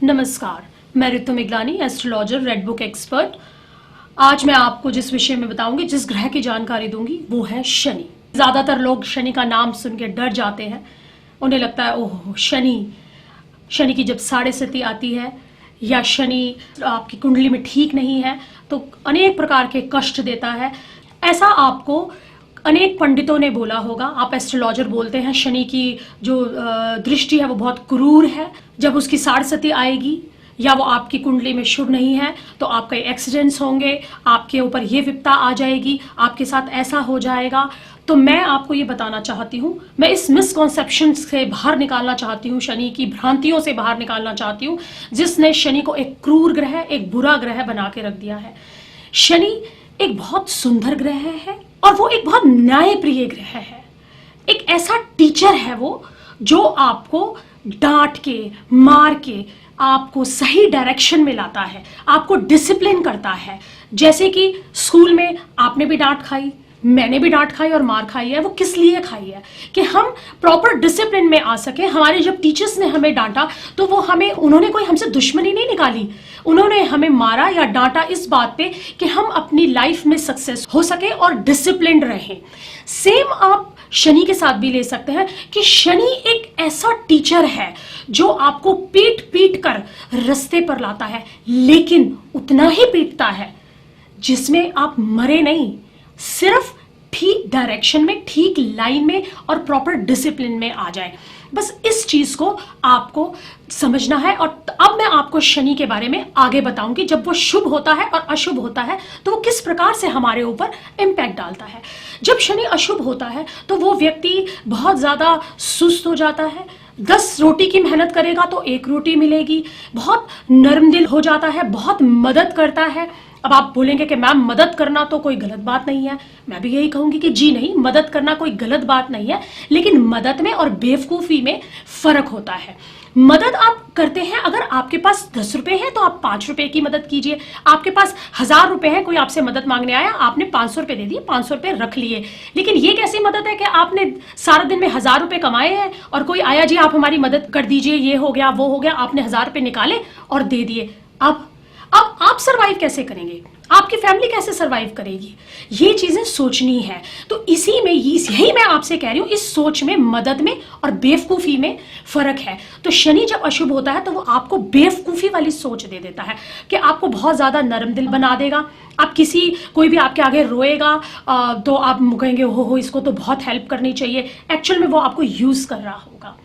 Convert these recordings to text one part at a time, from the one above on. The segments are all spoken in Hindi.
नमस्कार, मैं Ritu Miglani, astrologer, red book expert. आज मैं आपको जिस विषय में बताऊंगी, जिस ग्रह की जानकारी दूंगी, वो है शनि। ज्यादातर लोग शनि का नाम सुन के डर जाते हैं। उन्हें लगता है ओह शनि की जब साढ़े स्थिति आती है या शनि आपकी कुंडली में ठीक नहीं है तो अनेक प्रकार के कष्ट देता है। ऐसा आपको अनेक पंडितों ने बोला होगा। आप एस्ट्रोलॉजर बोलते हैं शनि की जो दृष्टि है वो बहुत क्रूर है। जब उसकी साढ़े स्थिति आएगी या वो आपकी कुंडली में शुभ नहीं है तो आपके एक्सीडेंट्स होंगे, आपके ऊपर ये विपदा आ जाएगी, आपके साथ ऐसा हो जाएगा। तो मैं आपको ये बताना चाहती हूँ, मैं इस मिसकॉन्सेप्शन से बाहर निकालना चाहती हूँ, शनि की भ्रांतियों से बाहर निकालना चाहती हूँ जिसने शनि को एक क्रूर ग्रह, एक बुरा ग्रह बना के रख दिया है। शनि एक बहुत सुंदर ग्रह है और वो एक बहुत न्यायप्रिय ग्रह है। एक ऐसा टीचर है वो जो आपको डांट के, मार के आपको सही डायरेक्शन में लाता है, आपको डिसिप्लिन करता है। जैसे कि स्कूल में आपने भी डांट खाई, मैंने भी डांट खाई और मार खाई है। वो किस लिए खाई है? कि हम प्रॉपर डिसिप्लिन में आ सके। हमारे जब टीचर्स ने हमें डांटा तो वो उन्होंने कोई हमसे दुश्मनी नहीं निकाली, उन्होंने हमें मारा या डांटा इस बात पे कि हम अपनी लाइफ में सक्सेस हो सके और डिसिप्लिन्ड रहें। सेम आप शनि के साथ भी ले सकते हैं कि शनि एक ऐसा टीचर है जो आपको पीट पीट कर रास्ते पर लाता है, लेकिन उतना ही पीटता है जिसमें आप मरे नहीं, सिर्फ ठीक डायरेक्शन में, ठीक लाइन में और प्रॉपर डिसिप्लिन में आ जाए। बस इस चीज को आपको समझना है। और अब मैं आपको शनि के बारे में आगे बताऊंगी। जब वो शुभ होता है और अशुभ होता है तो वो किस प्रकार से हमारे ऊपर इम्पैक्ट डालता है। जब शनि अशुभ होता है तो वो व्यक्ति बहुत ज्यादा सुस्त हो जाता है। 10 रोटी की मेहनत करेगा तो 1 रोटी मिलेगी। बहुत नर्म दिल हो जाता है, बहुत मदद करता है। अब आप बोलेंगे कि मैम मदद करना तो कोई गलत बात नहीं है। मैं भी यही कहूंगी कि जी नहीं, मदद करना कोई गलत बात नहीं है, लेकिन मदद में और बेवकूफी में फर्क होता है। मदद आप करते हैं, अगर आपके पास 10 रुपए हैं तो आप 5 रुपए की मदद कीजिए। आपके पास 1000 रुपए है, कोई आपसे मदद मांगने आया, आपने 500 रुपए दे दिए, 500 रुपए रख लिए। लेकिन ये कैसी मदद है कि आपने सारा दिन में 1000 रुपए कमाए हैं और कोई आया, जी आप हमारी मदद कर दीजिए, ये हो गया वो हो गया, आपने 1000 रुपए निकाले और दे दिए। अब आप सरवाइव कैसे करेंगे? आपकी फैमिली कैसे सरवाइव करेगी? ये चीजें सोचनी है। तो इसी में यही मैं आपसे कह रही हूं, इस सोच में, मदद में और बेवकूफी में फर्क है। तो शनि जब अशुभ होता है तो वो आपको बेवकूफी वाली सोच दे देता है कि आपको बहुत ज्यादा नरम दिल बना देगा। आप कोई भी आपके आगे रोएगा तो आप कहेंगे हो इसको तो बहुत हेल्प करनी चाहिए। एक्चुअल में वो आपको यूज कर रहा होगा।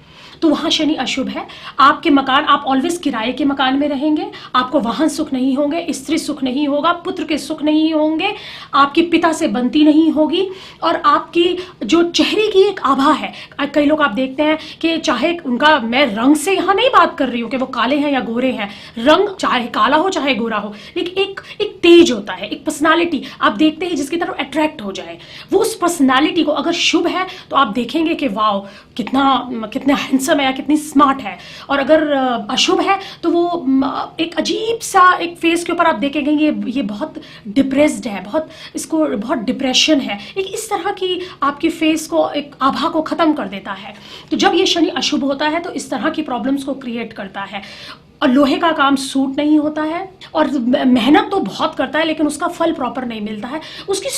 तो वहां शनि अशुभ है। आपके मकान, आप ऑलवेज किराए के मकान में रहेंगे, आपको वाहन सुख नहीं होंगे, स्त्री सुख नहीं होगा, पुत्र के सुख नहीं होंगे, आपके पिता से बनती नहीं होगी और आपकी जो चेहरे की एक आभा है। कई लोग आप देखते हैं कि चाहे उनका, मैं रंग से यहां नहीं बात कर रही हूं कि वो काले हैं या गोरे हैं, रंग चाहे काला हो चाहे गोरा हो, लेकिन एक तेज होता है, एक पर्सनालिटी आप देखते हैं जिसकी तरफ अट्रैक्ट हो जाए। वो उस पर्सनालिटी को, अगर शुभ है तो आप देखेंगे कि वाओ कितना हैंडसम है या कितनी स्मार्ट है। और अगर अशुभ है तो वो एक अजीब सा एक फेस के ऊपर आप देखेंगे ये बहुत डिप्रेस्ड है, इसको बहुत डिप्रेशन है। एक इस तरह की आपकी फेस को, एक आभा को खत्म कर देता है। तो जब ये शनि अशुभ होता है तो इस तरह की प्रॉब्लम्स को क्रिएट करता है। और लोहे का काम सूट नहीं होता है और मेहनत तो बहुत करता है लेकिन उसका फल प्रॉपर नहीं मिलता है। उसकी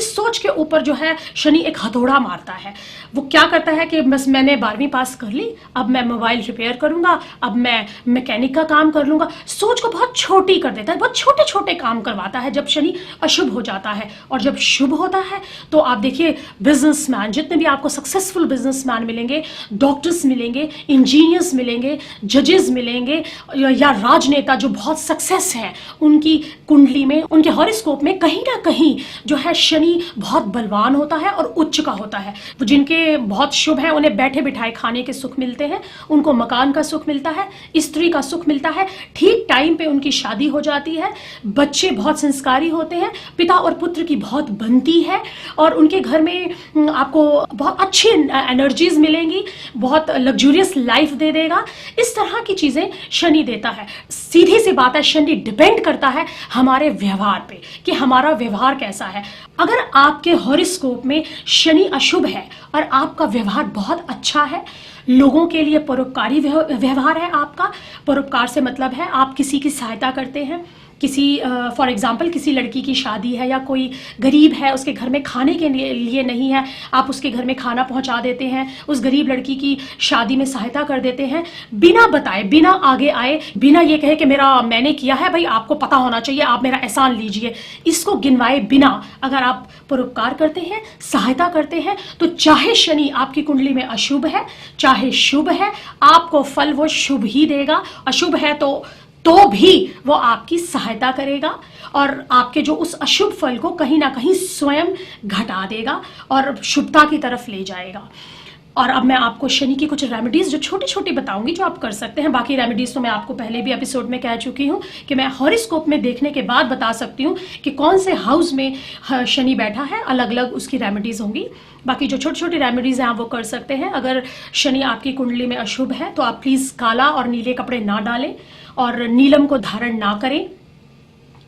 सोच के ऊपर जो है शनि एक हथौड़ा मारता है। वो क्या करता है कि बस मैंने 12वीं पास कर ली, अब मैं मोबाइल रिपेयर करूंगा, अब मैं मैकेनिक का काम कर लूंगा। सोच को बहुत छोटी कर देता है, बहुत छोटे छोटे काम करवाता है जब शनि अशुभ हो जाता है। और जब शुभ होता है तो आप देखिए, बिजनेसमैन, जितने भी आपको सक्सेसफुल बिजनेसमैन मिलेंगे, डॉक्टर्स मिलेंगे, इंजीनियर्स मिलेंगे, जजेस मिलेंगे या राजनेता जो बहुत सक्सेस है, उनकी कुंडली में, उनके हॉरोस्कोप में कहीं ना कहीं जो है शनि बहुत बलवान होता है और उच्च का होता है। वो जिनके बहुत शुभ है उन्हें बैठे बिठाए खाने के सुख मिलते हैं, उनको मकान का सुख मिलता है, स्त्री का सुख मिलता है, ठीक टाइम पे उनकी शादी हो जाती है, बच्चे बहुत संस्कारी होते हैं, पिता और पुत्र की बहुत बनती है और उनके घर में आपको बहुत अच्छी एनर्जीज मिलेंगी, बहुत लग्जूरियस लाइफ दे देगा। इस तरह की चीजें चीजें शनि देता है। सीधी सी बात है, शनि डिपेंड करता है हमारे व्यवहार पे कि हमारा व्यवहार कैसा है। अगर आपके हॉरोस्कोप में शनि अशुभ है और आपका व्यवहार बहुत अच्छा है, लोगों के लिए परोपकारी व्यवहार है आपका। परोपकार से मतलब है आप किसी की सहायता करते हैं, किसी फॉर एग्जांपल किसी लड़की की शादी है या कोई गरीब है, उसके घर में खाने के लिए नहीं है, आप उसके घर में खाना पहुंचा देते हैं, उस गरीब लड़की की शादी में सहायता कर देते हैं, बिना बताए, बिना आगे आए, बिना ये कहे कि मैंने किया है, भाई आपको पता होना चाहिए, आप मेरा एहसान लीजिए, इसको गिनवाए बिना अगर आप परोपकार करते हैं, सहायता करते हैं, तो चाहे शनि आपकी कुंडली में अशुभ है चाहे शुभ है, आपको फल वो शुभ ही देगा। अशुभ है तो भी वो आपकी सहायता करेगा और आपके जो उस अशुभ फल को कहीं ना कहीं स्वयं घटा देगा और शुभता की तरफ ले जाएगा। और अब मैं आपको शनि की कुछ रेमेडीज जो छोटी छोटी बताऊंगी जो आप कर सकते हैं। बाकी रेमेडीज तो मैं आपको पहले भी एपिसोड में कह चुकी हूं कि मैं हॉरोस्कोप में देखने के बाद बता सकती हूं कि कौन से हाउस में शनि बैठा है, अलग अलग उसकी रेमेडीज होंगी। बाकी जो छोटी छोटी रेमेडीज हैं आप वो कर सकते हैं। अगर शनि आपकी कुंडली में अशुभ है तो आप प्लीज काला और नीले कपड़े ना डालें और नीलम को धारण ना करें,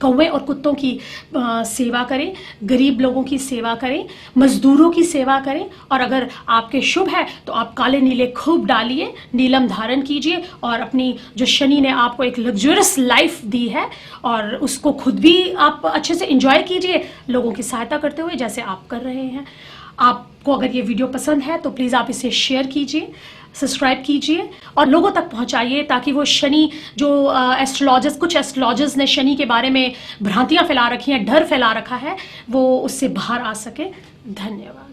कौवे और कुत्तों की सेवा करें, गरीब लोगों की सेवा करें, मजदूरों की सेवा करें। और अगर आपके शुभ है तो आप काले नीले खूब डालिए, नीलम धारण कीजिए और अपनी जो शनि ने आपको एक लग्जरियस लाइफ दी है और उसको खुद भी आप अच्छे से एंजॉय कीजिए, लोगों की सहायता करते हुए जैसे आप कर रहे हैं। आपको अगर ये वीडियो पसंद है तो प्लीज़ आप इसे शेयर कीजिए, सब्सक्राइब कीजिए और लोगों तक पहुंचाइए ताकि वो शनि जो कुछ एस्ट्रोलॉजर्स ने शनि के बारे में भ्रांतियां फैला रखी हैं, डर फैला रखा है, वो उससे बाहर आ सके। धन्यवाद।